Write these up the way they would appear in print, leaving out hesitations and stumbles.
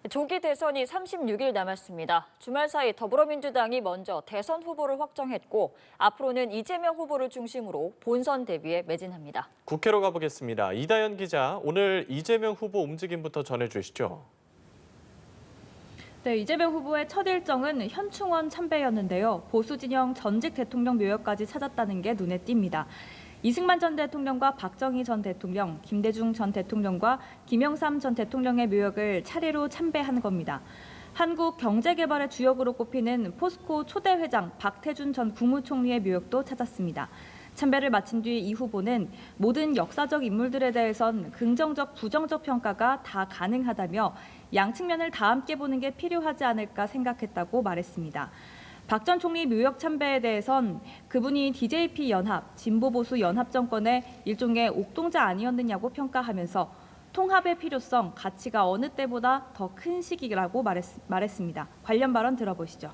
조기 대선이 36일 남았습니다. 주말 사이 더불어민주당이 먼저 대선 후보를 확정했고 앞으로는 이재명 후보를 중심으로 본선 대비에 매진합니다. 국회로 가보겠습니다. 이다연 기자, 오늘 이재명 후보 움직임부터 전해주시죠. 네, 이재명 후보의 첫 일정은 현충원 참배였는데요. 보수 진영 전직 대통령 묘역까지 찾았다는 게 눈에 띕니다. 이승만 전 대통령과 박정희 전 대통령, 김대중 전 대통령과 김영삼 전 대통령의 묘역을 차례로 참배한 겁니다. 한국 경제개발의 주역으로 꼽히는 포스코 초대 회장 박태준 전 국무총리의 묘역도 찾았습니다. 참배를 마친 뒤 이 후보는 모든 역사적 인물들에 대해선 긍정적, 부정적 평가가 다 가능하다며 양측면을 다 함께 보는 게 필요하지 않을까 생각했다고 말했습니다. 박 전 총리 묘역 참배에 대해선 그분이 DJP 연합, 진보보수 연합 정권의 일종의 옥동자 아니었느냐고 평가하면서 통합의 필요성, 가치가 어느 때보다 더 큰 시기라고 말했습니다. 관련 발언 들어보시죠.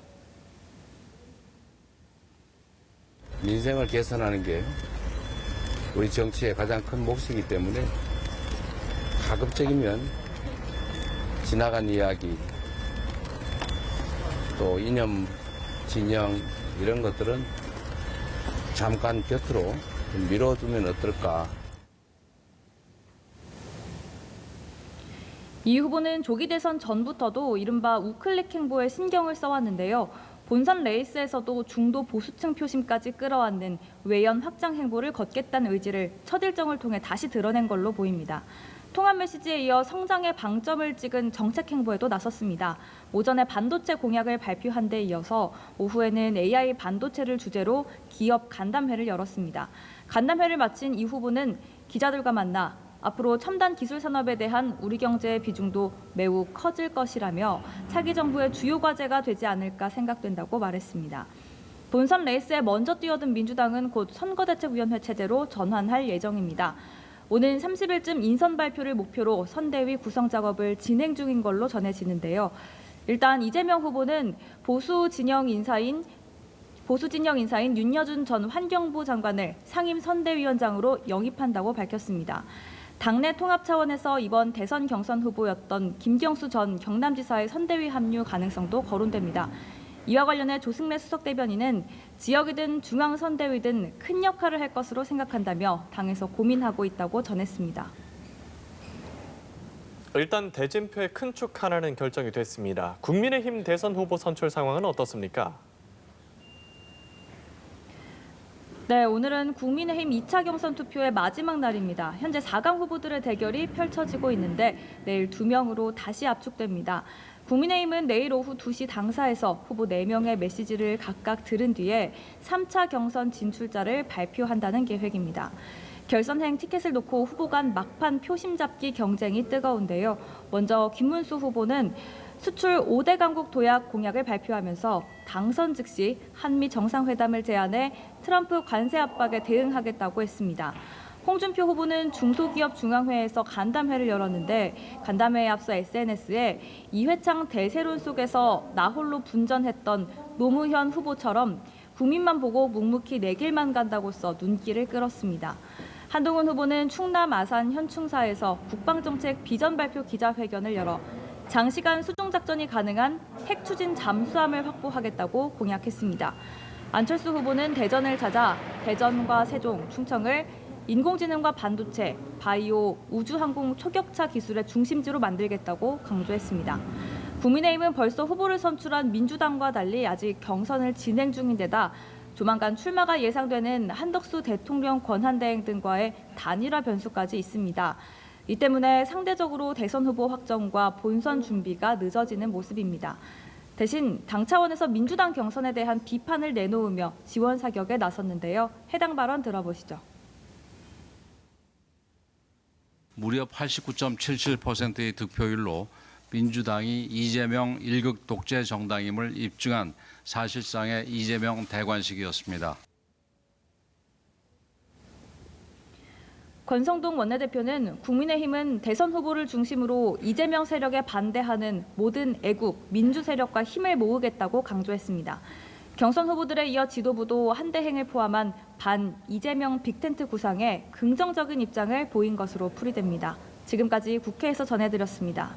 민생을 개선하는 게 우리 정치의 가장 큰 몫이기 때문에 가급적이면 지나간 이야기, 또 이념, 진영 이런 것들은 잠깐 곁으로 좀 미뤄두면 어떨까. 이 후보는 조기 대선 전부터도 이른바 우클릭 행보에 신경을 써왔는데요. 본선 레이스에서도 중도 보수층 표심까지 끌어안는 외연 확장 행보를 걷겠다는 의지를 첫 일정을 통해 다시 드러낸 걸로 보입니다. 통합 메시지에 이어 성장의 방점을 찍은 정책 행보에도 나섰습니다. 오전에 반도체 공약을 발표한 데 이어서 오후에는 AI 반도체를 주제로 기업 간담회를 열었습니다. 간담회를 마친 이 후보는 기자들과 만나 앞으로 첨단 기술 산업에 대한 우리 경제의 비중도 매우 커질 것이라며 차기 정부의 주요 과제가 되지 않을까 생각된다고 말했습니다. 본선 레이스에 먼저 뛰어든 민주당은 곧 선거대책위원회 체제로 전환할 예정입니다. 오는 30일쯤 인선 발표를 목표로 선대위 구성 작업을 진행 중인 걸로 전해지는데요. 일단 이재명 후보는 보수 진영 인사인 윤여준 전 환경부 장관을 상임 선대위원장으로 영입한다고 밝혔습니다. 당내 통합 차원에서 이번 대선 경선 후보였던 김경수 전 경남지사의 선대위 합류 가능성도 거론됩니다. 이와 관련해 조승래 수석대변인은 지역이든 중앙선대위든 큰 역할을 할 것으로 생각한다며 당에서 고민하고 있다고 전했습니다. 일단 대진표의 큰 축 하나는 결정이 됐습니다. 국민의힘 대선 후보 선출 상황은 어떻습니까? 네, 오늘은 국민의힘 2차 경선 투표의 마지막 날입니다. 현재 4강 후보들의 대결이 펼쳐지고 있는데 내일 2명으로 다시 압축됩니다. 국민의힘은 내일 오후 2시 당사에서 후보 4명의 메시지를 각각 들은 뒤에 3차 경선 진출자를 발표한다는 계획입니다. 결선행 티켓을 놓고 후보 간 막판 표심 잡기 경쟁이 뜨거운데요. 먼저 김문수 후보는 수출 5대 강국 도약 공약을 발표하면서 당선 즉시 한미 정상회담을 제안해 트럼프 관세 압박에 대응하겠다고 했습니다. 홍준표 후보는 중소기업 중앙회에서 간담회를 열었는데 간담회에 앞서 SNS에 이회창 대세론 속에서 나홀로 분전했던 노무현 후보처럼 국민만 보고 묵묵히 내 길만 간다고 써 눈길을 끌었습니다. 한동훈 후보는 충남 아산 현충사에서 국방정책 비전 발표 기자회견을 열어 장시간 수중작전이 가능한 핵 추진 잠수함을 확보하겠다고 공약했습니다. 안철수 후보는 대전을 찾아 대전과 세종, 충청을 인공지능과 반도체, 바이오, 우주항공 초격차 기술의 중심지로 만들겠다고 강조했습니다. 국민의힘은 벌써 후보를 선출한 민주당과 달리 아직 경선을 진행 중인 데다 조만간 출마가 예상되는 한덕수 대통령 권한대행 등과의 단일화 변수까지 있습니다. 이 때문에 상대적으로 대선 후보 확정과 본선 준비가 늦어지는 모습입니다. 대신 당 차원에서 민주당 경선에 대한 비판을 내놓으며 지원 사격에 나섰는데요. 해당 발언 들어보시죠. 무려 89.77%의 득표율로 민주당이 이재명 1극 독재 정당임을 입증한 사실상의 이재명 대관식이었습니다. 권성동 원내대표는 국민의힘은 대선 후보를 중심으로 이재명 세력에 반대하는 모든 애국, 민주 세력과 힘을 모으겠다고 강조했습니다. 경선 후보들에 이어 지도부도 한대행을 포함한 반 이재명 빅텐트 구상에 긍정적인 입장을 보인 것으로 풀이됩니다. 지금까지 국회에서 전해드렸습니다.